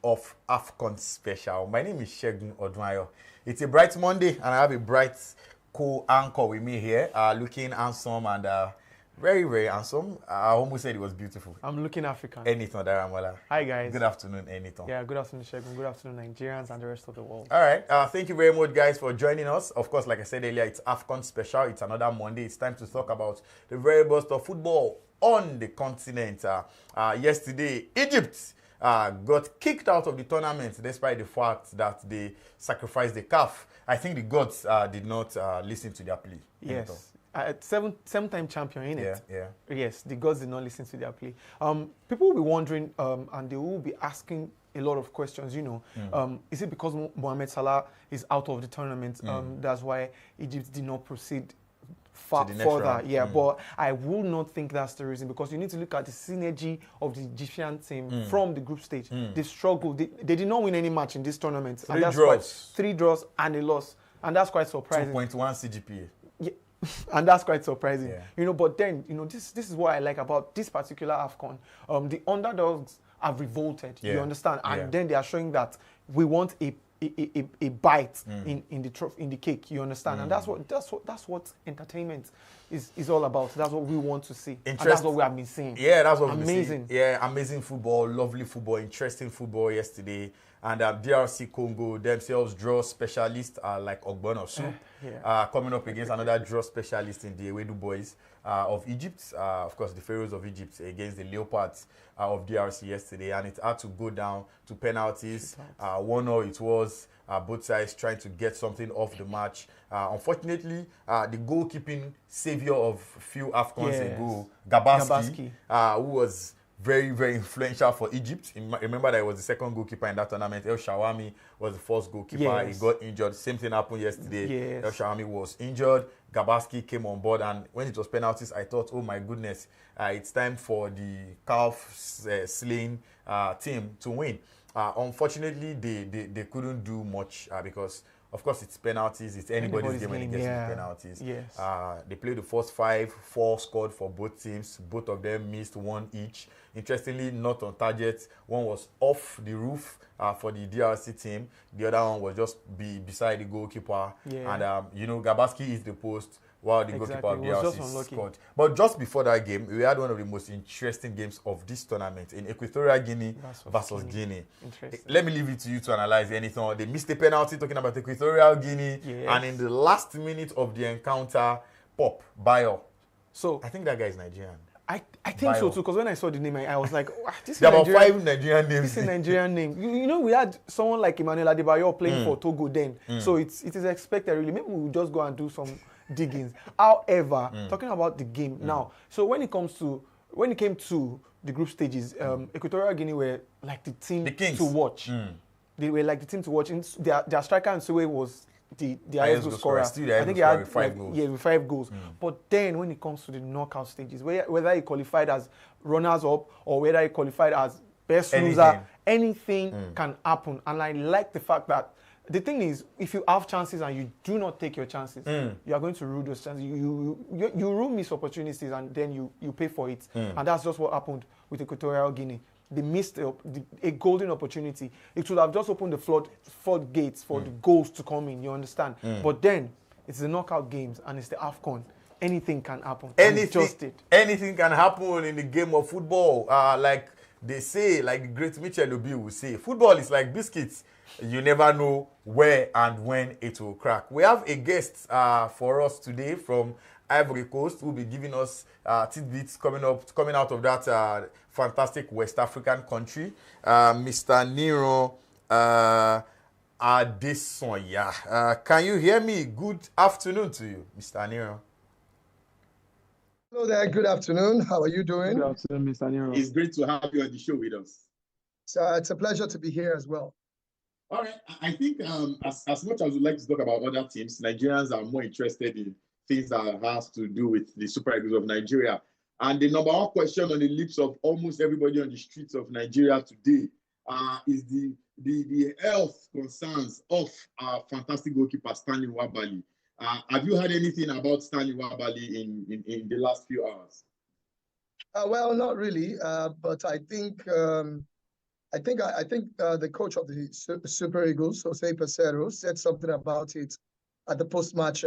Of AFCON special. My name is Shegun Odwayo. It's a bright Monday, and I have a bright co-anchor with me here, looking handsome and very, very handsome. I almost said it was beautiful. I'm looking African. Anything, Daramola. Hi, guys. Good afternoon, Anything. Yeah, good afternoon, Shegun. Good afternoon, Nigerians and the rest of the world. All right. Thank you very much, guys, for joining us. Of course, like I said earlier, it's AFCON special. It's another Monday. It's time to talk about the very best of football on the continent. Yesterday, Egypt got kicked out of the tournament despite the fact that they sacrificed the CAF. I think the gods did not listen to their plea. Yes. Seven-time champion, innit? Yeah. Yes, the gods did not listen to their plea. People will be wondering, and they will be asking a lot of questions, is it because Mohamed Salah is out of the tournament? That's why Egypt did not proceed further. Round. Yeah, but I will not think that's the reason, because you need to look at the synergy of the Egyptian team from the group stage. They struggled. They did not win any match in this tournament. Three draws and a loss. And that's quite surprising. 2.1 CGPA. Yeah. And that's quite surprising. Yeah. But then, this is what I like about this particular AFCON. The underdogs have revolted, you understand? And then they are showing that we want a bite in the cake, you understand? And that's what entertainment is all about. That's what we want to see. And that's what we have been seeing. Yeah, that's what amazing. Amazing football, lovely football, interesting football yesterday. And DRC Congo themselves draw specialists like Ogbonosu coming up against another draw specialist in the Ewedu Boys of Egypt. Of course, the Pharaohs of Egypt against the Leopards of DRC yesterday. And it had to go down to penalties. 1-0 it was. Both sides trying to get something off the match. Unfortunately, the goalkeeping savior of a few AFCONs ago, Gabaski, who was very, very influential for Egypt. Remember that he was the second goalkeeper in that tournament. El Shawami was the first goalkeeper. He got injured. Same thing happened yesterday. El Shawami was injured. Gabaski came on board, and when it was penalties, I thought, oh my goodness, it's time for the CAF slain team to win. Unfortunately, they couldn't do much because, of course, it's penalties. It's anybody's game when it gets to penalties. Yes. They played the first 5, 4 scored for both teams. Both of them missed 1 each. Interestingly, not on target. One was off the roof for the DRC team. The other one was just beside the goalkeeper. And, Gabaski is the post while the goalkeeper of DRC scored. But just before that game, we had one of the most interesting games of this tournament in Equatorial Guinea versus Guinea. Let me leave it to you to analyze anything. They missed a penalty, talking about Equatorial Guinea. And in the last minute of the encounter, Bayo. So I think that guy is Nigerian. I think so too, because when I saw the name, I was like, this is there are about 5 Nigerian names. This is a Nigerian name. We had someone like Emmanuel Adebayo playing for Togo then. So it is expected, really. Maybe we'll just go and do some diggings. However, talking about the game now, so when it came to the group stages, Equatorial Guinea were like the team to watch. They were like the team to watch. Their striker and Suwe was the highest goal scorer. I think he had 5 goals. Yeah, with 5 goals. But then when it comes to the knockout stages, whether he qualified as runners-up or whether he qualified as best loser, anything can happen. And I like the fact that the thing is, if you have chances and you do not take your chances, you are going to rue those chances. You rue missed opportunities, and then you pay for it. And that's just what happened with Equatorial Guinea. They missed a golden opportunity. It should have just opened the floodgates for the goals to come in, you understand? But then, it's the knockout games and it's the AFCON. Anything can happen. Anything can happen in the game of football. Like they say, like the great Michel Obi will say, football is like biscuits. You never know where and when it will crack. We have a guest for us today from Ivory Coast who will be giving us tidbits coming out of that fantastic West African country, Mr. Nero Adesonya. Can you hear me? Good afternoon to you, Mr. Nero. Hello there. Good afternoon. How are you doing? Good afternoon, Mr. Nero. It's great to have you on the show with us. So it's a pleasure to be here as well. All right. I think as much as we like to talk about other teams, Nigerians are more interested in things that has to do with the Super Eagles of Nigeria. And the number one question on the lips of almost everybody on the streets of Nigeria today is the health concerns of our fantastic goalkeeper, Stanley Wabali. Have you heard anything about Stanley Wabali in the last few hours? Well, not really, but I think I think the coach of the Super Eagles, Jose Pesero, said something about it at the post-match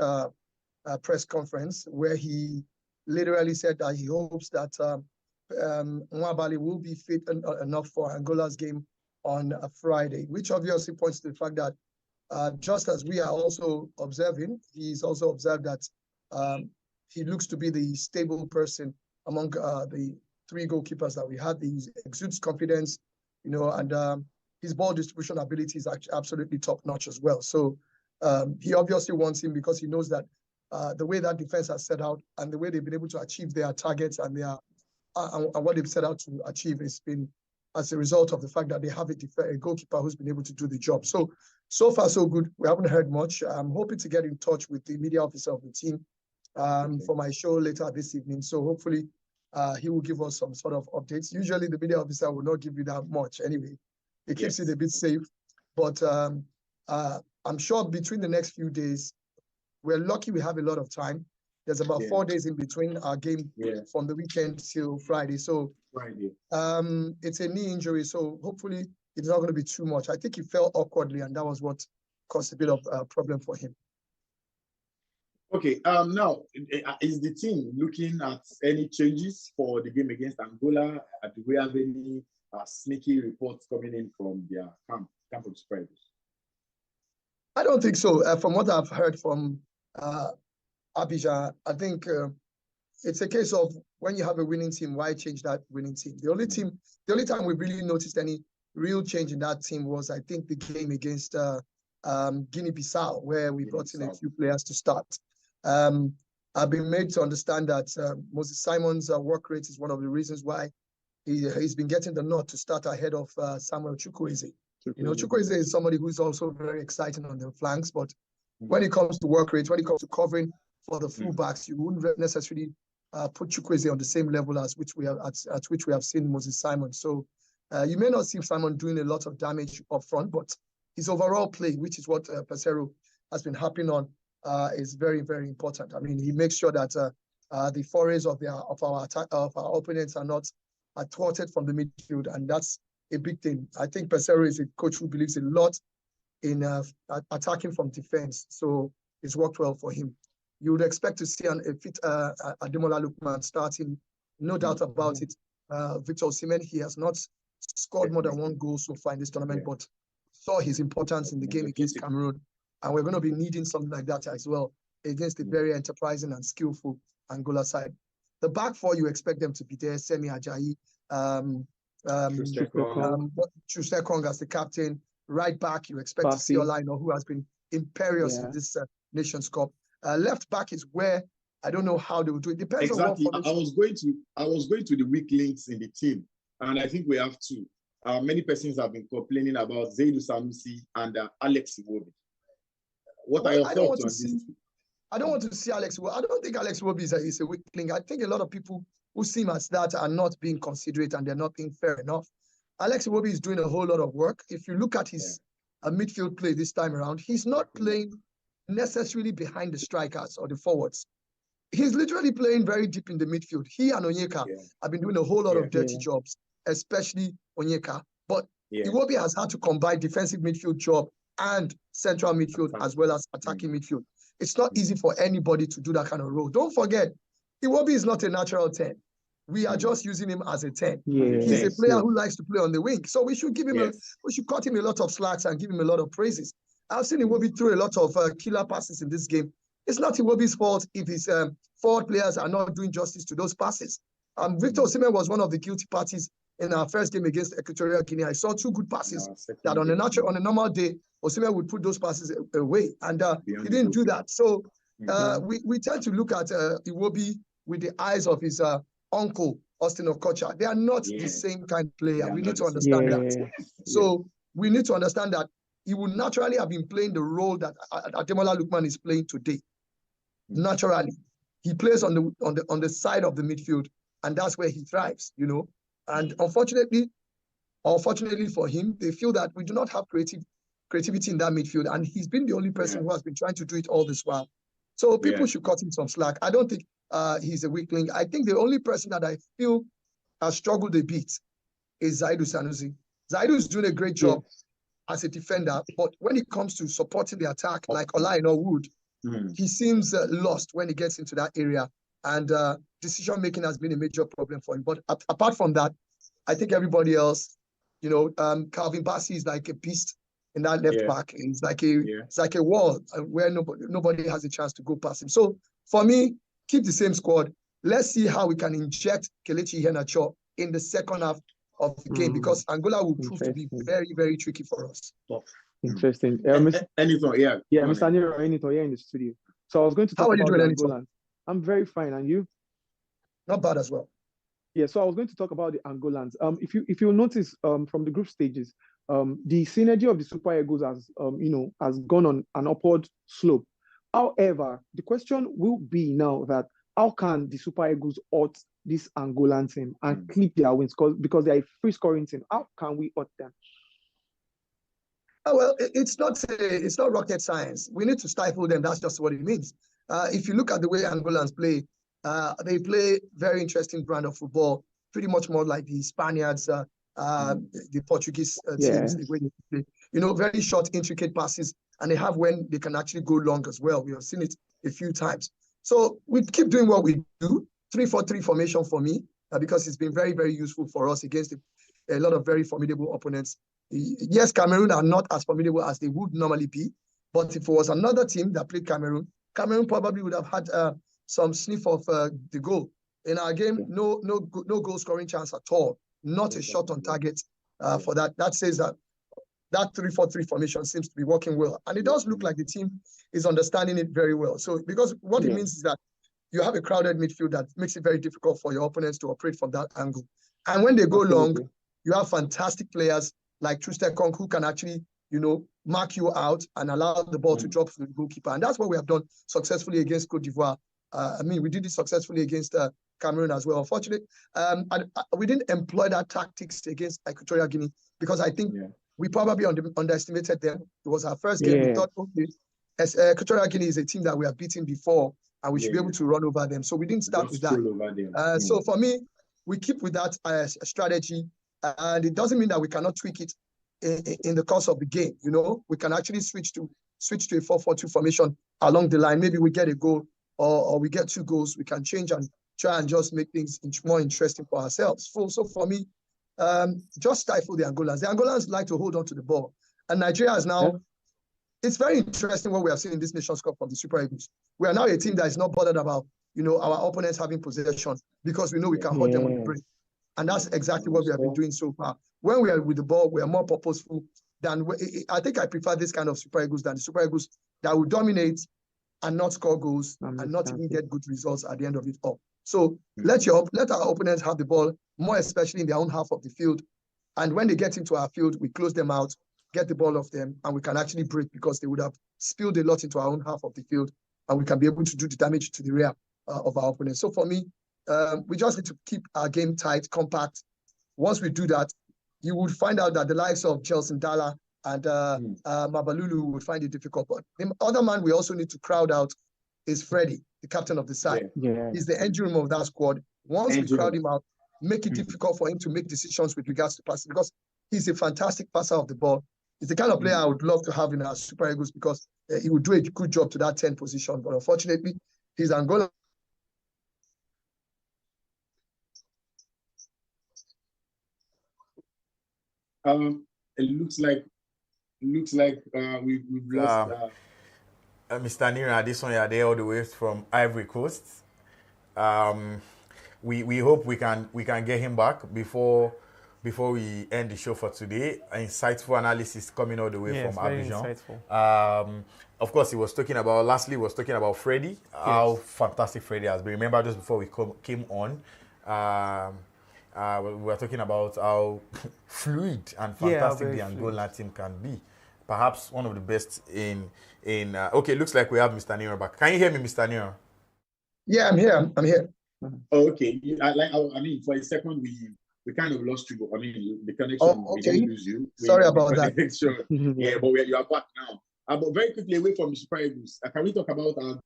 press conference, where he literally said that he hopes that Nwabali will be fit enough for Angola's game on a Friday, which obviously points to the fact that just as we are also observing, he's also observed that he looks to be the stable person among the three goalkeepers that we had. He exudes confidence, and his ball distribution ability is actually absolutely top-notch as well. So he obviously wants him because he knows that the way that defense has set out and the way they've been able to achieve their targets and what they've set out to achieve has been as a result of the fact that they have a goalkeeper who's been able to do the job. So far, so good. We haven't heard much. I'm hoping to get in touch with the media officer of the team for my show later this evening. So hopefully he will give us some sort of updates. Usually the media officer will not give you that much anyway. It keeps it a bit safe. But I'm sure between the next few days, we're lucky we have a lot of time. There's about 4 days in between our game from the weekend till Friday. So it's a knee injury. So hopefully it's not going to be too much. I think he fell awkwardly, and that was what caused a bit of a problem for him. Okay. Now, is the team looking at any changes for the game against Angola? Do we have any sneaky reports coming in from their camp of spreaders? I don't think so. From what I've heard from Abidjan, I think it's a case of when you have a winning team, why change that winning team? The only time we really noticed any real change in that team was, I think, the game against Guinea-Bissau, where we brought in a few players to start. I've been made to understand that Moses Simon's work rate is one of the reasons why he's been getting the nod to start ahead of Samuel Chukwueze. Chukwueze is somebody who's also very exciting on the flanks, but when it comes to work rate, when it comes to covering for the fullbacks, you wouldn't necessarily put Chukwueze on the same level at which we have seen Moses Simon. So you may not see Simon doing a lot of damage up front, but his overall play, which is what Pesero has been harping on, is very, very important. I mean, he makes sure that the forays of our opponents are not thwarted from the midfield, and that's a big thing. I think Pesero is a coach who believes a lot in attacking from defense, so it's worked well for him. You would expect to see a fit Ademola Lookman starting, no doubt about it. Victor Osimhen, he has not scored more than one goal so far in this tournament, but saw his importance in the game against Cameroon, and we're going to be needing something like that as well against the very enterprising and skillful Angola side. The back four, you expect them to be there. Semi Ajayi, Chukwueze as the captain. Right back, you expect to see Olaino, who has been imperious in this Nations Cup. Left back is where I don't know how they will do it. Depends on what formation. I was going to the weak links in the team, and I think we have two. Many persons have been complaining about Zaidou Sanusi and Alex Iwobi. What are your thoughts on this? I don't want to see Alex Iwobi. I don't think Alex Iwobi is a weak link. I think a lot of people who see him as that are not being considerate and they're not being fair enough. Alex Iwobi is doing a whole lot of work. If you look at his midfield play this time around, he's not playing necessarily behind the strikers or the forwards. He's literally playing very deep in the midfield. He and Onyeka have been doing a whole lot of dirty jobs, especially Onyeka. But Iwobi has had to combine defensive midfield job and central midfield as well as attacking midfield. It's not easy for anybody to do that kind of role. Don't forget, Iwobi is not a natural 10. We are just using him as a 10. He's a player who likes to play on the wing. So we should give him we should cut him a lot of slacks and give him a lot of praises. I've seen Iwobi throw a lot of killer passes in this game. It's not Iwobi's fault if his forward players are not doing justice to those passes. Victor Osimhen was one of the guilty parties in our first game against Equatorial Guinea. I saw two good passes that on a normal day, Osimhen would put those passes away, and he didn't do that. So we tend to look at Iwobi with the eyes of his uncle, Austin Okocha. They are not the same kind of player. We need to understand that. So we need to understand that he would naturally have been playing the role that Ademola Lookman is playing today. Naturally, he plays on the side of the midfield, and that's where he thrives. And unfortunately, or fortunately for him, they feel that we do not have creativity in that midfield, and he's been the only person who has been trying to do it all this while. So people should cut him some slack. I don't think he's a weak link. I think the only person that I feel has struggled a bit is Zaidou Sanusi. Zaidu is doing a great job as a defender, but when it comes to supporting the attack, like Olaino would, he seems lost when he gets into that area, and decision making has been a major problem for him. But apart from that, I think everybody else, Calvin Bassey is like a beast in that left back. It's like a wall where nobody has a chance to go past him. So for me, keep the same squad. Let's see how we can inject Kelechi Iheanacho in the second half of the game, because Angola will prove to be very, very tricky for us. Interesting. Anything, Mr. Nero, Enito here in the studio. So I was going to talk about the Angolans. I'm very fine, and you? Not bad as well. Yeah, so I was going to talk about the Angolans. If you notice, from the group stages, the synergy of the Super Eagles has gone on an upward slope. However, the question will be now that how can the Super Eagles out this Angolan team and clip their wins because they are a free scoring team? How can we out them? Oh, well, it's not rocket science. We need to stifle them. That's just what it means. If you look at the way Angolans play, they play very interesting brand of football, pretty much more like the Spaniards, the Portuguese teams, the way they play. Very short, intricate passes, and they have when they can actually go long as well. We have seen it a few times. So we keep doing what we do, 3-4-3 formation for me, because it's been very, very useful for us against a lot of very formidable opponents. Yes, Cameroon are not as formidable as they would normally be, but if it was another team that played Cameroon probably would have had some sniff of the goal. In our game, no goal scoring chance at all, not a shot on target for that. That says that 3-4-3 formation seems to be working well. And it does look like the team is understanding it very well. So, because what it means is that you have a crowded midfield that makes it very difficult for your opponents to operate from that angle. And when they go long, you have fantastic players like Trustekong who can actually, mark you out and allow the ball to drop to the goalkeeper. And that's what we have done successfully against Cotedvoire. We did it successfully against Cameroon as well. Unfortunately, we didn't employ that tactics against Equatorial Guinea because I think we probably underestimated them. It was our first game. We thought, okay, Equatorial Guinea is a team that we have beaten before, and we should be able to run over them. So we didn't start with that. So for me, we keep with that strategy, and it doesn't mean that we cannot tweak it in the course of the game. We can actually switch to a 4-4-2 formation along the line. Maybe we get a goal or we get 2 goals. We can change and try and just make things more interesting for ourselves. So for me, just stifle the Angolans. The Angolans like to hold on to the ball. And Nigeria is now, it's very interesting what we have seen in this Nations Cup from the Super Eagles. We are now a team that is not bothered about, our opponents having possession because we know we can hold them on the break. And that's exactly what we have been doing so far. When we are with the ball, we are more purposeful than, I think I prefer this kind of Super Eagles than the Super Eagles that will dominate and not score goals and not even get good results at the end of it all. So let our opponents have the ball, more especially in their own half of the field. And when they get into our field, we close them out, get the ball off them, and we can actually break because they would have spilled a lot into our own half of the field, and we can be able to do the damage to the rear of our opponents. So for me, we just need to keep our game tight, compact. Once we do that, you would find out that the likes of Jelson Dala and Mabalulu would find it difficult. But the other man we also need to crowd out is Freddie, the captain of the side. He's the engine room of that squad. Once we crowd him out, make it difficult for him to make decisions with regards to passing, because he's a fantastic passer of the ball. He's the kind of player I would love to have in our Super Eagles because he would do a good job to that 10 position. But unfortunately, he's Angola. It looks like we've lost. Mr. Nira, this one, you're there all the way from Ivory Coast. We hope we can get him back before we end the show for today. Insightful analysis coming all the way from Abidjan. Of course, he was talking about Freddie, how fantastic Freddie has been. Remember, just before we came on, we were talking about how fluid and fantastic the Angola team can be. Perhaps one of the best in okay, looks like we have Mr. Nero back. Can you hear me, Mr. Nero? Yeah, I'm here. Oh, okay. For a second we kind of lost you. The connection. Oh, okay. We didn't lose you. Sorry about that. Sure. Yeah, but you are back now. But very quickly, away from the Super Eagles, can we talk about our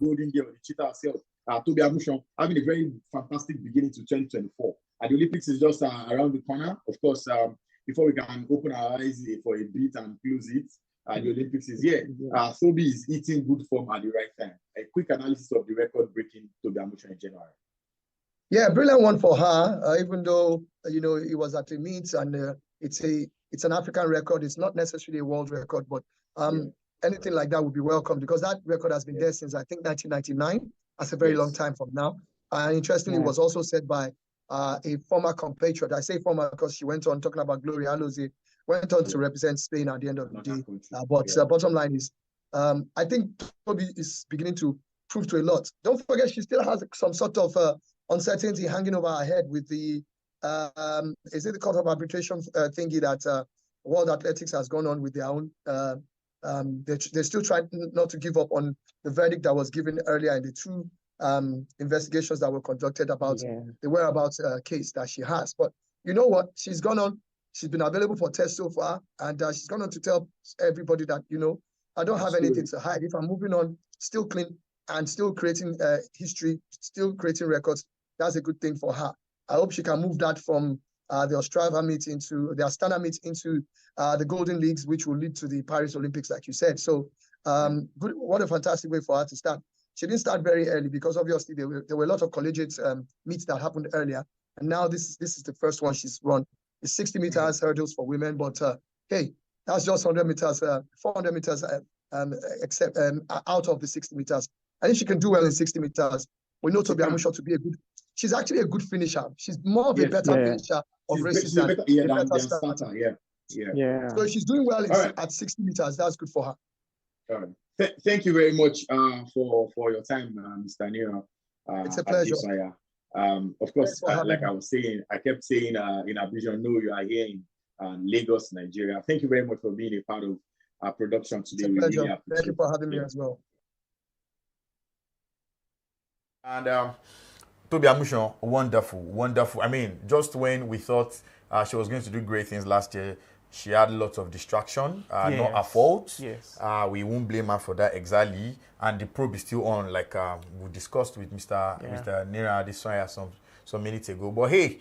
golden girl, the cheetah herself, Toby Amushon, having a very fantastic beginning to 2024. The Olympics is just around the corner. Of course, before we can open our eyes for a bit and close it, the Olympics is here. Toby is eating good form at the right time. A quick analysis of the record-breaking Toby Amusan in January. Yeah, brilliant one for her. Even though it was at the meets and it's an African record. It's not necessarily a world record, but anything like that would be welcome because that record has been there since I think 1999. That's a very long time from now. And interestingly, it was also set by a former compatriot. I say former because she went on talking about Gloria Alozie, went on to represent Spain at the end of the day. Bottom line is, I think Toby is beginning to prove to a lot. Don't forget, she still has some sort of uncertainty hanging over her head with the, is it the Court of Arbitration thingy that World Athletics has gone on with their own. They're still trying not to give up on the verdict that was given earlier in the two investigations that were conducted about the whereabouts case that she has. But you know what? She's gone on. She's been available for tests so far, and she's gone on to tell everybody that, I don't have anything to hide. If I'm moving on, still clean and still creating history, still creating records, that's a good thing for her. I hope she can move that from the Ostrava meet into the Astana meet into the Golden Leagues, which will lead to the Paris Olympics, like you said. So good, what a fantastic way for her to start. She didn't start very early because obviously there were a lot of collegiate meets that happened earlier. And now this is the first one she's run. It's 60 meters hurdles for women, but hey, that's just 100 meters, 400 meters except out of the 60 meters. And if she can do well in 60 meters, we know Toby Amusan to be she's actually a good finisher. She's more of a better finisher of races than a better starter. So she's doing well at 60 meters. That's good for her. All right. Thank you very much for your time, Mr. Nira. It's a pleasure. Of course, like I was saying, I kept saying in Abidjan, no, you are here in Lagos, Nigeria. Thank you very much for being a part of our production today. It's a pleasure. Really thank you for having me as well. And Toby Amusan, wonderful. I mean, just when we thought she was going to do great things last year, she had lots of distraction, not her fault. We won't blame her for that exactly. And the probe is still on, like we discussed with Mr. Nira Adesanya some minutes ago. But hey,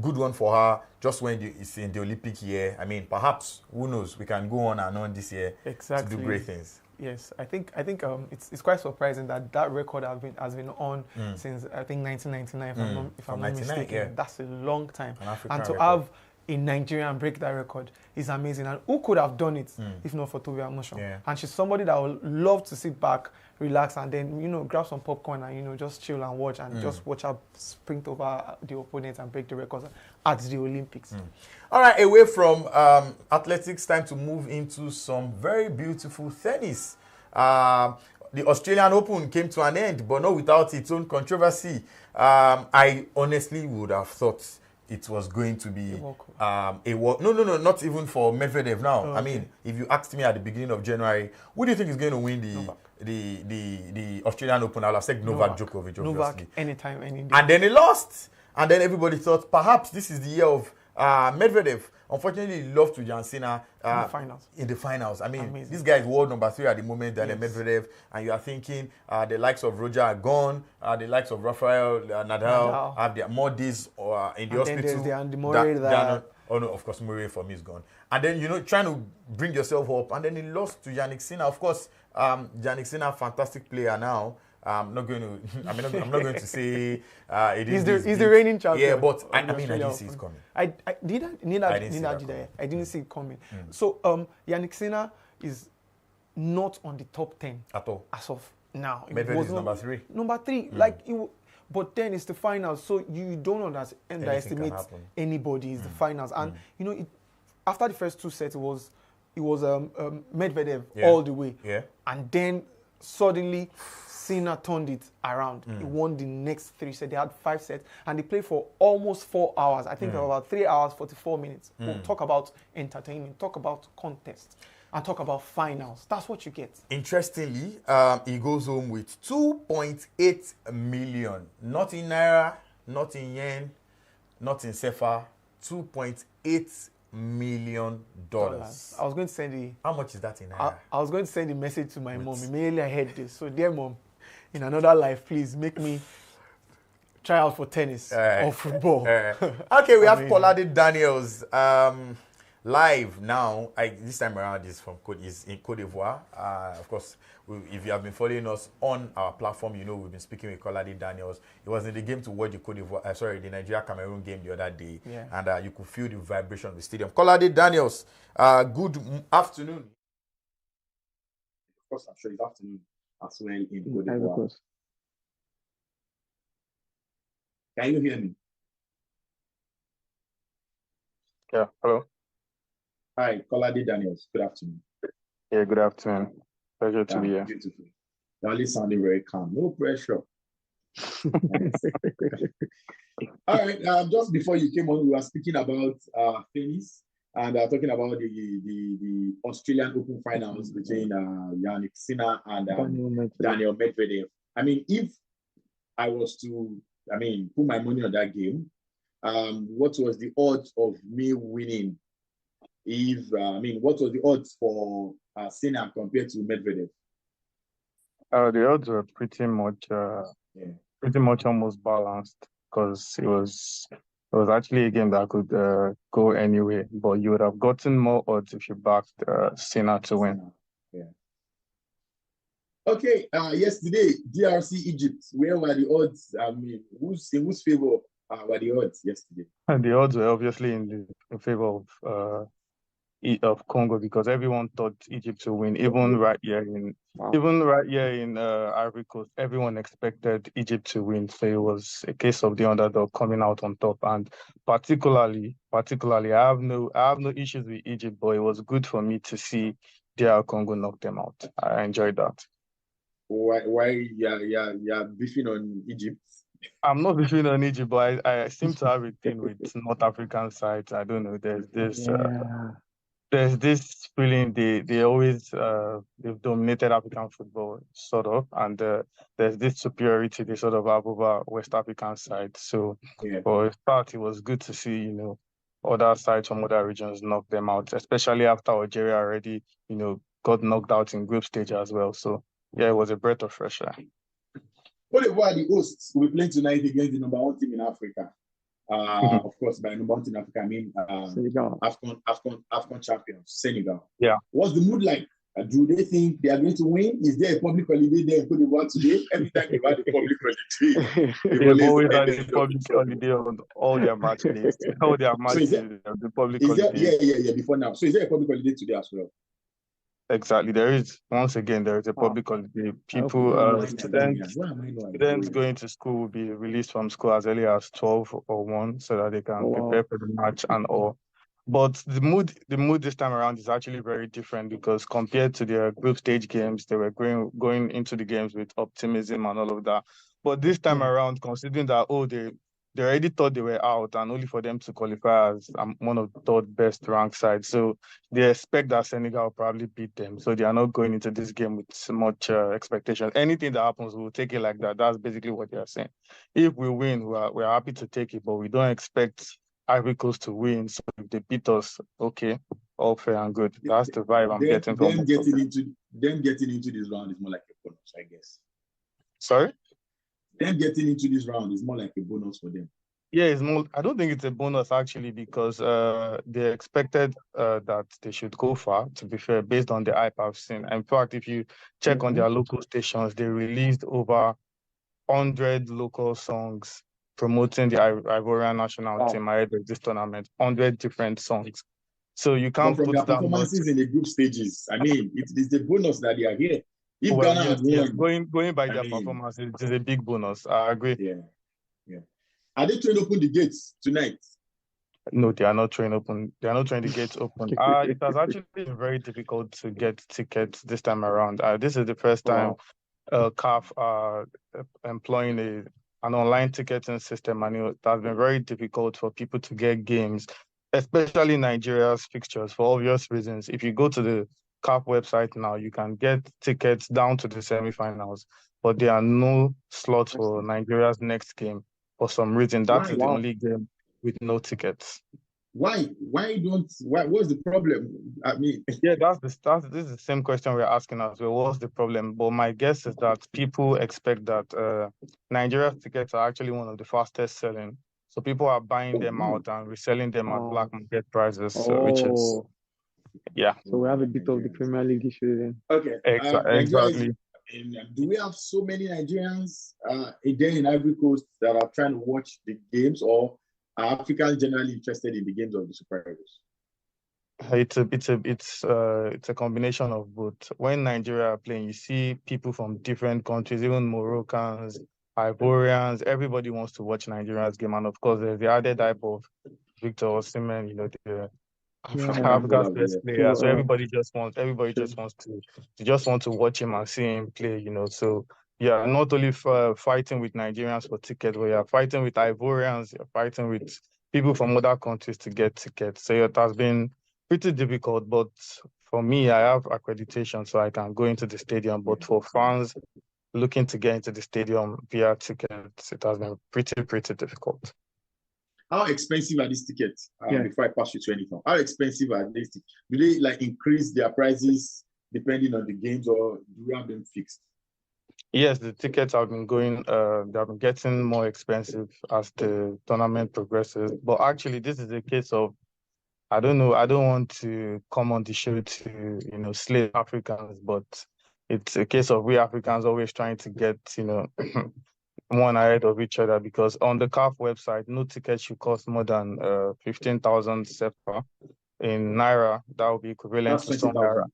good one for her. Just when it's in the Olympic year, I mean, perhaps who knows? We can go on and on this year to do great things. Yes, I think it's quite surprising that record has been on since I think 1999. If I'm not mistaken, that's a long time. And to have a Nigerian break that record is amazing. And who could have done it if not for Toby Amusan? And she's somebody that would love to sit back, relax, and then grab some popcorn and just chill and watch and just watch her sprint over the opponents and break the records at the Olympics. All right, away from athletics, time to move into some very beautiful tennis. The Australian Open came to an end, but not without its own controversy. I honestly would have thought it was going to be a walk. No, not even for Medvedev now. I mean, if you asked me at the beginning of January, who do you think is going to win the Australian Open? I'll have said Novak Djokovic, Novak, anytime, any day. And then he lost. And then everybody thought perhaps this is the year of Medvedev. Unfortunately, he lost to Jan Sinner in the finals. I mean, this guy is world number 3 at the moment, Daniel Medvedev. And you are thinking the likes of Roger are gone, the likes of Rafael Nadal have their more days in the hospital. Then there's the Andy Murray oh no, of course, Murray for me is gone. And then, trying to bring yourself up. And then he lost to Jannick Sinner. Of course, Jannick Sinner, fantastic player now. I'm not going to say he's the reigning champion. Yeah, but I didn't see it coming. I didn't see it coming. So Jannick Sinner is not on the top 10 at all as of now. Medvedev is number 3. Number 3, but then it's the finals, so you don't underestimate anybody. It's the finals, and after the first 2 sets, it was Medvedev all the way, and then suddenly Sinner turned it around. He won the next 3 sets. They had 5 sets, and they played for almost 4 hours. I think about 3 hours, 44 minutes. We'll talk about entertainment, talk about contest, and talk about finals. That's what you get. Interestingly, he goes home with 2.8 million. Not in Naira, not in Yen, not in Sefa. $2.8 million. I was going to send How much is that in Naira? I was going to send a message to my mom. Immediately I heard this. So, dear mom, in another life, please make me try out for tennis or football. Okay, we have Kolade Daniels live now. This time around is in Cotedvoire. Of course, if you have been following us on our platform, you know we've been speaking with Kolade Daniels. He was in the game to watch the Nigeria-Cameroon game the other day, and you could feel the vibration of the stadium. Kolade Daniels, good afternoon. Of course, I'm sure it's afternoon as well in Cotedvoire. Can you hear me? Yeah, hello. Hi, Kolade Daniels. Good afternoon. Yeah, good afternoon. Pleasure to be here. Beautiful. You only sounding very calm. No pressure. All right. Just before you came on, we were speaking about tennis and talking about the Australian Open finals between Jannick and Daniel Medvedev. I mean, if I was to, put my money on that game, what was the odds of me winning? What was the odds for Senegal compared to Medvedev? The odds were pretty much almost balanced because it was actually a game that could go anyway. But you would have gotten more odds if you backed Senegal to win. Yeah. Okay. Yesterday, DRC Egypt. Where were the odds? In whose favor were the odds yesterday? And the odds were obviously in favor of Congo because everyone thought Egypt to win. Even right here in Ivory Coast, everyone expected Egypt to win. So it was a case of the underdog coming out on top. And particularly, I have no issues with Egypt, but it was good for me to see DR Congo knock them out. I enjoyed that. Why you're beefing on Egypt? I'm not beefing on Egypt, but I seem to have a thing with North African sides. I don't know. There's this feeling they always they've dominated African football sort of, and there's this superiority they sort of have over West African sides. So for a start, it was good to see other sides from other regions knock them out, especially after Algeria already got knocked out in group stage as well. So yeah, it was a breath of fresh air. Cotedvoire, the hosts, will be playing tonight against the number one team in Africa. Of course, by number one team in Africa, I mean AFCON champions, Senegal. Yeah. What's the mood like? Do they think they are going to win? Is there a public holiday there in Cotedvoire today? Every time they've had a public holiday, they've always had a public holiday on all their match days. All their match days, the public holiday. Yeah, before now. So is there a public holiday today as well? Exactly. There is a public holiday. People, students going to school will be released from school as early as 12 or 1 so that they can prepare for the match and all. But the mood this time around is actually very different because compared to their group stage games, they were going into the games with optimism and all of that. But this time around, considering that they already thought they were out and only for them to qualify as one of the third best ranked sides. So they expect that Senegal will probably beat them. So they are not going into this game with so much expectation. Anything that happens, we'll take it like that. That's basically what they are saying. If we win, we're happy to take it, but we don't expect Ivory Coast to win. So if they beat us, okay, all fair and good. That's the vibe I'm getting from them. Getting into this round is more like a bonus, I guess. Sorry? Them getting into this round is more like a bonus for them. Yeah, it's more. I don't think it's a bonus actually because they expected that they should go far. To be fair, based on the hype I've seen. In fact, if you check on their local stations, they released over 100 local songs promoting the Ivorian national team ahead of this tournament. 100 different songs. So you can't put their performances in the group stages. I mean, it's a bonus that they are here. If Ghana had won, going by their performance, it is a big bonus. I agree. Yeah. Are they trying to open the gates tonight? No, they are not trying the gates open. It has actually been very difficult to get tickets this time around. This is the first time CAF are employing an online ticketing system, and it has been very difficult for people to get games, especially Nigeria's fixtures, for obvious reasons. If you go to the CAF website now, you can get tickets down to the semi-finals, but there are no slots for Nigeria's next game for some reason. That is the only game with no tickets. Why? What's the problem? I mean, Yeah, this is the same question we're asking as well. What's the problem? But my guess is that people expect that Nigeria's tickets are actually one of the fastest selling. So people are buying them out and reselling them at black market prices, which is, yeah. So we have a bit of the Premier League issue then. okay. Exactly. Do we have so many Nigerians again in Ivory Coast that are trying to watch the games, or are Africans generally interested in the games of the Super Eagles? It's a combination of both. When Nigeria are playing, you see people from different countries, even Moroccans, Ivorians. Everybody wants to watch Nigeria's game, and of course, there's the added hype of Victor Osimhen. The Africa's best player. So everybody just wants to watch him and see him play. So yeah, not only fighting with Nigerians for tickets, but you're fighting with Ivorians, you're fighting with people from other countries to get tickets. So it has been pretty difficult, but for me, I have accreditation, so I can go into the stadium. But for fans looking to get into the stadium via tickets, it has been pretty difficult. How expensive are these tickets? Before I pass you to anything, how expensive are these tickets? Do they increase their prices depending on the games, or do you have them fixed? Yes, the tickets have been they have been getting more expensive as the tournament progresses. But actually, this is a case of, I don't know, I don't want to come on the show to, slay Africans, but it's a case of we Africans always trying to get, one ahead of each other, because on the CAF website, no ticket should cost more than 15,000 CFA. In Naira, that would be equivalent to somewhere.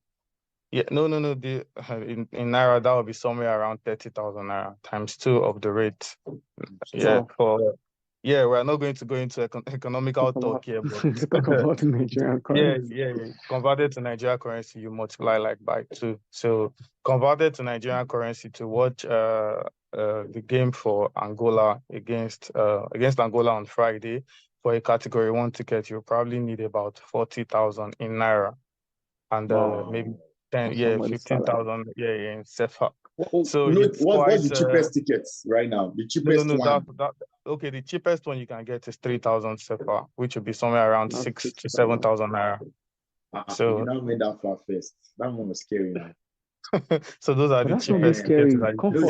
Yeah, no. In Naira, that would be somewhere around 30,000 Naira times 2 of the rate. Yeah, we're not going to go into economical talk here, but talk about Nigerian currency. Yeah. Converted to Nigerian currency, you multiply by 2. So converted to Nigerian currency to watch the game for Angola against Angola on Friday for a Category 1 ticket, you probably need about 40,000 in Naira, and maybe 15,000 in CFA. So what's the cheapest tickets right now? The cheapest one. Okay, the cheapest one you can get is 3,000 CFA, which would be somewhere around 6,000 to 7,000 Naira. So you now made that far first. That one was scary now. So those are the cheapest tickets that you can get.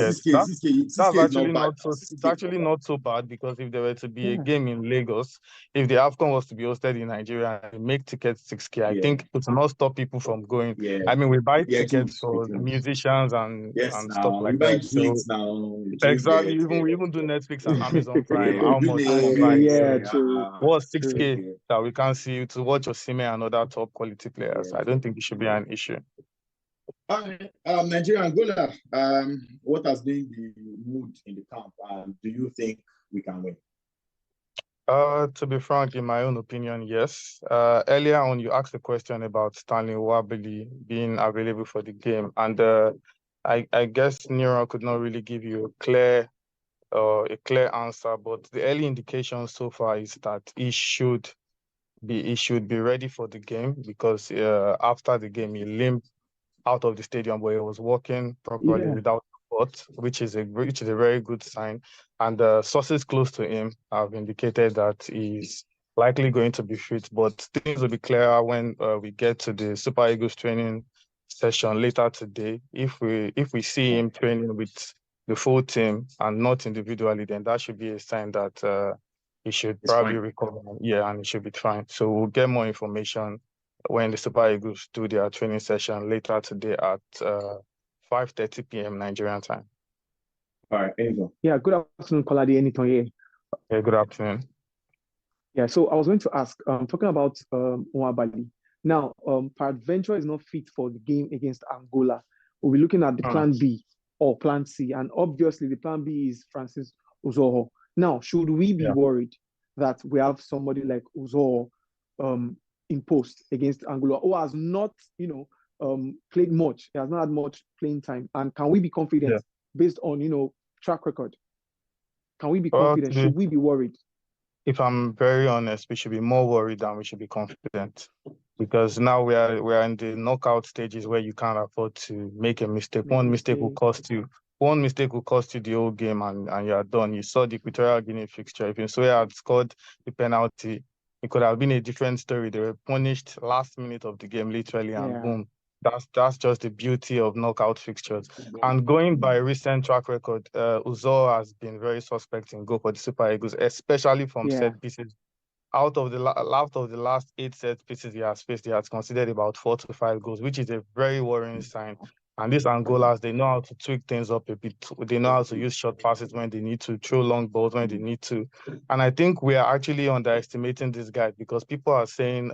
That's actually not so bad, because if there were to be a game in Lagos, if the AFCON was to be hosted in Nigeria and make tickets 6K, I think it will not stop people from going. I mean, we buy tickets for musicians and stuff like that. So exactly, we even do Netflix and Amazon Prime. How much what's 6K that we can't see to watch Osimhen and other top quality players? I don't think it should be an issue. Nigeria, Angola, what has been the mood in the camp, and do you think we can win? To be frank, in my own opinion, yes. Earlier on, you asked a question about Stanley Nwabali being available for the game, and I guess Nero could not really give you a clear answer, but the early indication so far is that he should be ready for the game, because after the game he limped out of the stadium, where he was walking properly without support, which is a very good sign. And sources close to him have indicated that he's likely going to be fit, but things will be clearer when we get to the Super Eagles training session later today. If we see him training with the full team and not individually, then that should be a sign that he should probably recover. Yeah, and he should be fine. So we'll get more information when the Super Eagles do their training session later today at 5:30 p.m. Nigerian time. All right, Enzo. Yeah, good afternoon, Kolade Eniton here. Yeah, good afternoon. Yeah, so I was going to ask, talking about Nwabali. Now, peradventure is not fit for the game against Angola. We'll be looking at the plan B or plan C, and obviously the plan B is Francis Uzoho. Now, should we be worried that we have somebody like Uzoho in post against Angola, who has not, played much? He has not had much playing time. And can we be confident based on, track record? Can we be confident? Should we be worried? If I'm very honest, we should be more worried than we should be confident, because now we are in the knockout stages where you can't afford to make a mistake. One mistake will cost you the whole game, and you're done. You saw the Equatorial Guinea fixture. If Nsoya had scored the penalty, it could have been a different story. They were punished last minute of the game, literally, and boom. That's just the beauty of knockout fixtures. And going by recent track record, Uzor has been very suspect in goal for the Super Eagles, especially from set pieces. Out of the last 8 set pieces he has faced, he has conceded about 4 to 5 goals, which is a very worrying sign. And these Angolas, they know how to tweak things up a bit. They know how to use short passes when they need to, throw long balls when they need to. And I think we are actually underestimating this guy because people are saying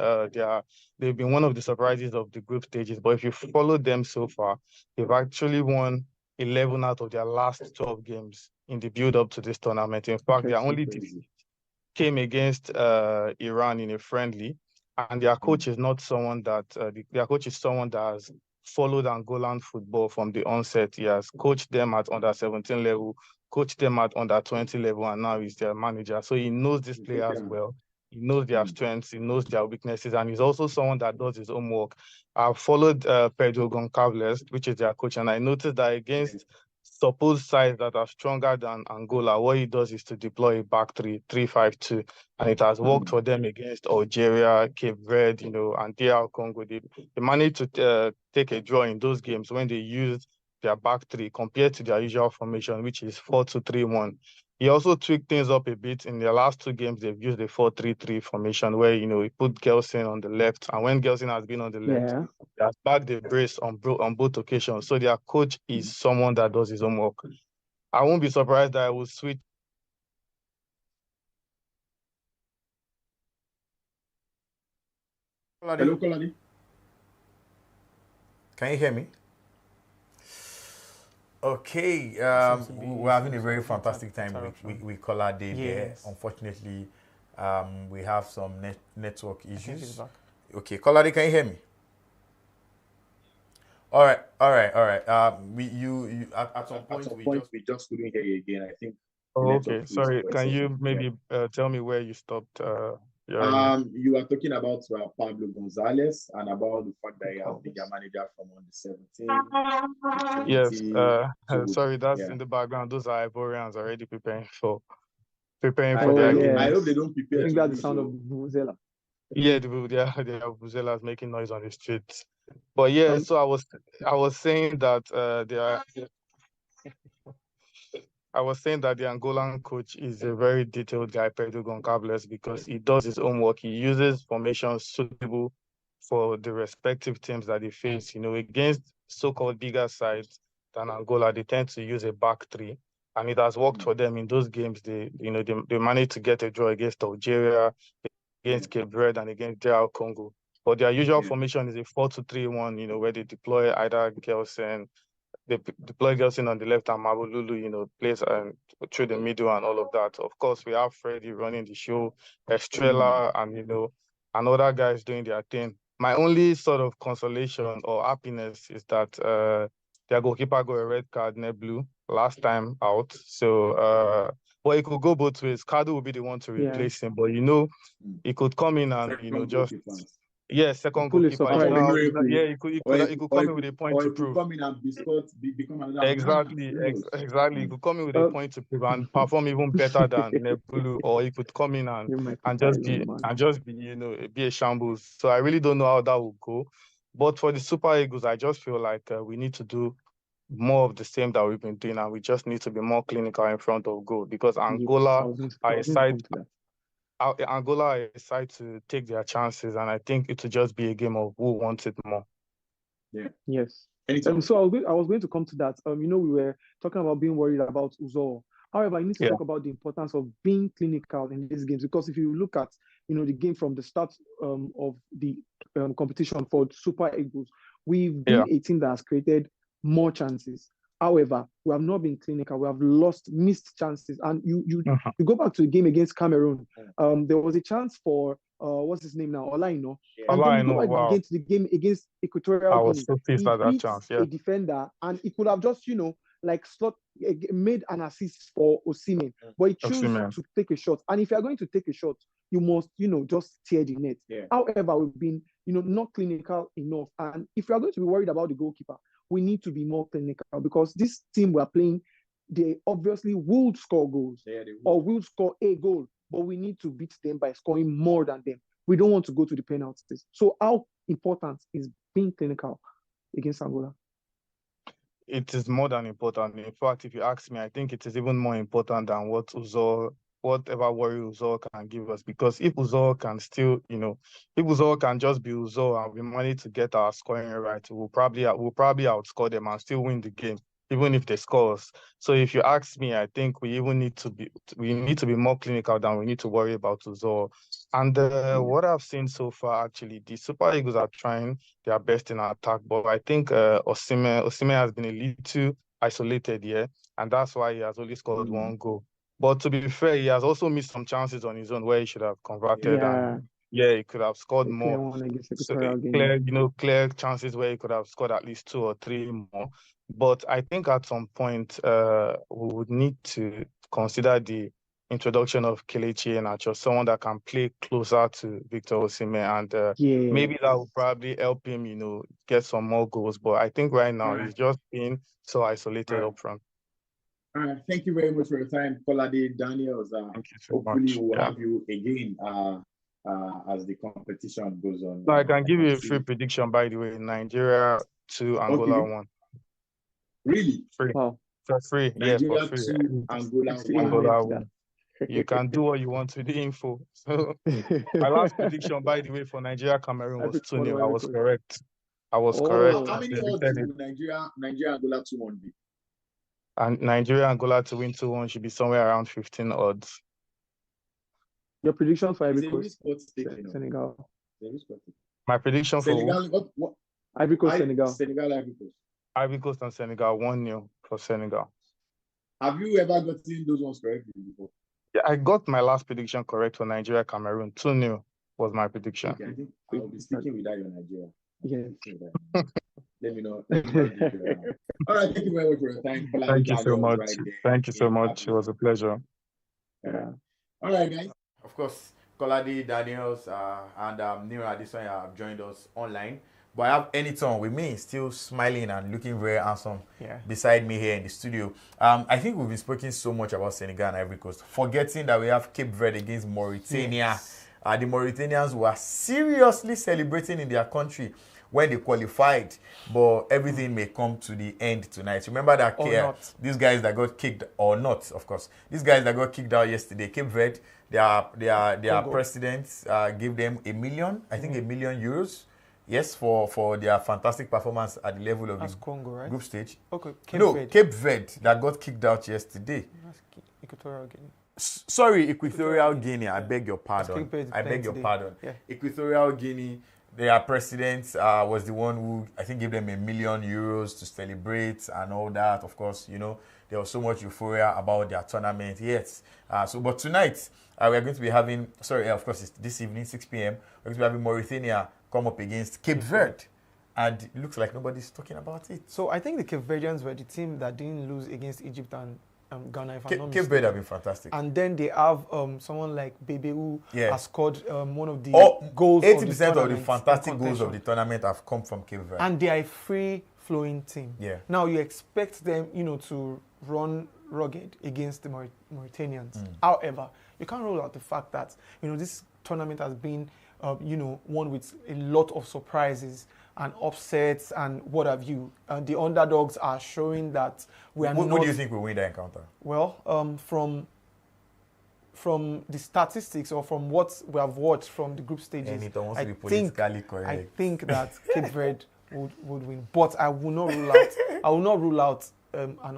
they've been one of the surprises of the group stages. But if you follow them so far, they've actually won 11 out of their last 12 games in the build-up to this tournament. In fact, their only defeat came against Iran in a friendly, and their coach is not someone that their coach is someone that has followed Angolan football from the onset. He has coached them at under 17 level, coached them at under 20 level, and now he's their manager. So he knows these players well. He knows their strengths, he knows their weaknesses, and he's also someone that does his homework. I've followed Pedro Goncalves, which is their coach, and I noticed that against supposed sides that are stronger than Angola, what he does is to deploy a back 3-5-2, and it has worked for them against Algeria, Cape Verde, and DR Congo. They managed to take a draw in those games when they used their back 3 compared to their usual formation, which is 4-2-3-1. He also tweaked things up a bit. In their last 2 games, they've used a 4-3-3 formation where, he put Gelson on the left. And when Gelson has been on the left, he has backed the brace on both occasions. So their coach is someone that does his homework. I won't be surprised that I will switch. Hello, Kolade. Can you hear me? Okay, we're having a very fantastic time with Kolade there. Unfortunately, we have some network issues. Okay, Kolade, can you hear me? All right. At some point we just couldn't hear you again. I think. Oh, okay. Sorry. Can you maybe tell me where you stopped? You were talking about Pablo Gonzalez and about the fact that he has been their manager from under 17. Yes. Sorry, that's in the background. Those are Ivorians already preparing for their game. I hope they don't prepare. I think that's the sound of Vuvuzela. Yeah, they are Vuvuzelas making noise on the streets. But yeah, so I was saying that I was saying that the Angolan coach is a very detailed guy, Pedro Goncalves, because he does his own work. He uses formations suitable for the respective teams that they face. Against so-called bigger sides than Angola, they tend to use a back 3, and it has worked for them in those games. They managed to get a draw against Algeria, against Cape Verde, and against DR Congo. But their usual formation is a 4-2-3-1. Where they deploy either Gelson. They deploy Gelson on the left and Mabululu, plays through the middle and all of that. Of course, we have Freddie running the show, Estrella, and other guys doing their thing. My only sort of consolation or happiness is that their goalkeeper got a red card, Neblu, last time out. So, but it could go both ways. Kadu will be the one to replace him, but he could come in and just. Yes, second goalkeeper. He could come in with a point to prove. Come in and become another. Exactly. He could come in with a point to prove and perform even better than Nebulu, or he could come in and just be a shambles. So I really don't know how that will go. But for the Super Eagles, I just feel like we need to do more of the same that we've been doing, and we just need to be more clinical in front of goal because Angola Angola decide to take their chances, and I think it will just be a game of who wants it more. Yeah. Yes. So I was going to come to that. We were talking about being worried about Uzor. However, I need to talk about the importance of being clinical in these games, because if you look at the game from the start of the competition for Super Eagles, we've been a team that has created more chances. However, we have not been clinical. We have missed chances. And you go back to the game against Cameroon. There was a chance for what's his name now? Olaino. Wow. Against the game against Equatorial Guinea. I was so pissed at that chance. A defender, and he could have just made an assist for Osimhen, but he chose to take a shot. And if you are going to take a shot, you must just tear the net. However, we've been not clinical enough. And if you are going to be worried about the goalkeeper, we need to be more clinical, because this team we are playing, they obviously will score goals or will score a goal. but we need to beat them by scoring more than them. We don't want to go to the penalties. So how important is being clinical against Angola? It is more than important. In fact, if you ask me, I think it is even more important than whatever worry Uzor can give us. Because if Uzor can still, if Uzor can just be Uzor and we manage to get our scoring right, we'll probably outscore them and still win the game, even if they score us. So if you ask me, I think we need to be more clinical than we need to worry about Uzor. And what I've seen so far, actually, the Super Eagles are trying their best in attack, but I think Osimhen has been a little isolated here, and that's why he has only scored one goal. But to be fair, he has also missed some chances on his own where he should have converted, and he could have scored more. One against Clear chances where he could have scored at least 2 or 3 more. But I think at some point we would need to consider the introduction of Kelechi Iheanacho, someone that can play closer to Victor Osimhen, and maybe that will probably help him, get some more goals. But I think right now he's just being so isolated up front. All right, thank you very much for your time, Kolade Daniels. Thank you so hopefully much. we'll have you again as the competition goes on. So I can give you a free prediction, by the way. Nigeria 2, Angola 1. Really? Free. Wow. For free. Nigeria for free. 2, Angola 1. You can do what you want with the info. So my last prediction, by the way, for Nigeria Cameroon was 2-0. I was correct. Correct. How many odds do Nigeria Angola 2-1 be? And Nigeria Angola to win 2-1 should be somewhere around 15 odds. Your prediction for Ivory Coast? Senegal. My prediction Senegal, for what? Ivory Coast, Senegal. Ivory Coast. Ivory Coast and Senegal 1-0 for Senegal. Have you ever gotten those ones correctly before? Yeah, I got my last prediction correct for Nigeria Cameroon. 2-0 was my prediction. Okay, I think I'll be speaking without your Nigeria. Yeah. Let me know. All right, thank you very much for your time. Thank you so much. Thank you so much. It was a pleasure. Yeah. All right, guys. Of course, Kolade Daniels and Nira Adesanya have joined us online. But I have Anyton with me, still smiling and looking very handsome beside me here in the studio. I think we've been speaking so much about Senegal and Ivory Coast, forgetting that we have Cape Verde against Mauritania. Yes. The Mauritanians were seriously celebrating in their country when they qualified, but everything may come to the end tonight. Remember that these guys that got kicked, or not, of course, these guys that got kicked out yesterday, Cape Verde, their president gave them $1 million, I think €1 million. Yes, for their fantastic performance at the level of the Congo, right? group stage. Okay, Cape Verde that got kicked out yesterday. Equatorial Guinea. Sorry, Equatorial Guinea. I beg your pardon. Yeah. Equatorial Guinea, their president was the one who, I think, gave them €1 million to celebrate and all that. Of course, there was so much euphoria about their tournament. Yes. But tonight, we are going to be having, of course, it's this evening, 6 p.m., we're going to be having Mauritania come up against Cape Verde. And it looks like nobody's talking about it. So I think the Cape Verdeans were the team that didn't lose against Egypt and Ghana, if I'm not mistaken. Cape Verde have been fantastic. And then they have someone like Bebe who has scored one of the goals. 80% of the fantastic goals of the tournament have come from Cape Verde. And they are a free-flowing team. Yeah. Now you expect them, to run rugged against the Mauritanians. However, you can't rule out the fact that this tournament has been one with a lot of surprises and upsets and what have you. The underdogs are showing that we are not... Who do you think will win that encounter? Well, from the statistics or from what we have watched from the group stages, I think that Cape Verde would win. But I will not rule out an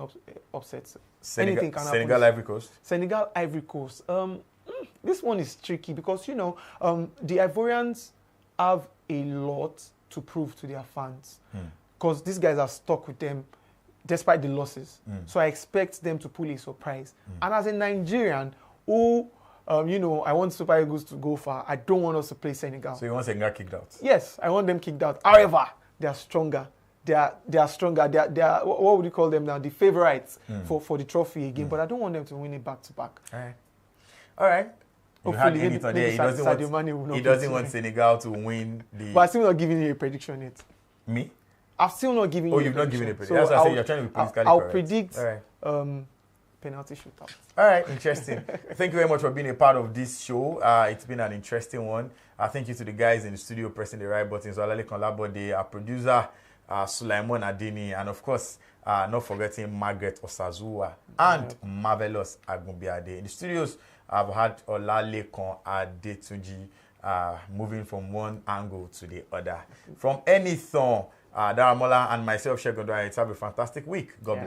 upset. Anything can happen. Senegal, Ivory Coast? Senegal, Ivory Coast. This one is tricky because, the Ivorians have a lot to prove to their fans because these guys are stuck with them despite the losses. So I expect them to pull a surprise. And as a Nigerian who, I want Super Eagles to go far, I don't want us to play Senegal. So you want Senegal kicked out? Yes, I want them kicked out. However, they are stronger. They are stronger. They are what would you call them now? The favorites for the trophy again. But I don't want them to win it back to back. All right. Hopefully, he doesn't want Senegal to win the... But I'm still not giving you a prediction yet. Me? I'm still not giving you a prediction. Oh, you've not given a prediction. That's why I say you're trying to be politically correct. I'll predict penalty shootout. All right, interesting. Thank you very much for being a part of this show. It's been an interesting one. Thank you to the guys in the studio pressing the right buttons. Olale Konlabode, our producer, Sulaimon Adini, and of course, not forgetting Margaret Osazuwa and Marvelous Agumbiade. In the studios, I've had Olalekan Adetunji moving from one angle to the other. From Anython, Daramola and myself, Shegun Dwyer, have a fantastic week. God bless.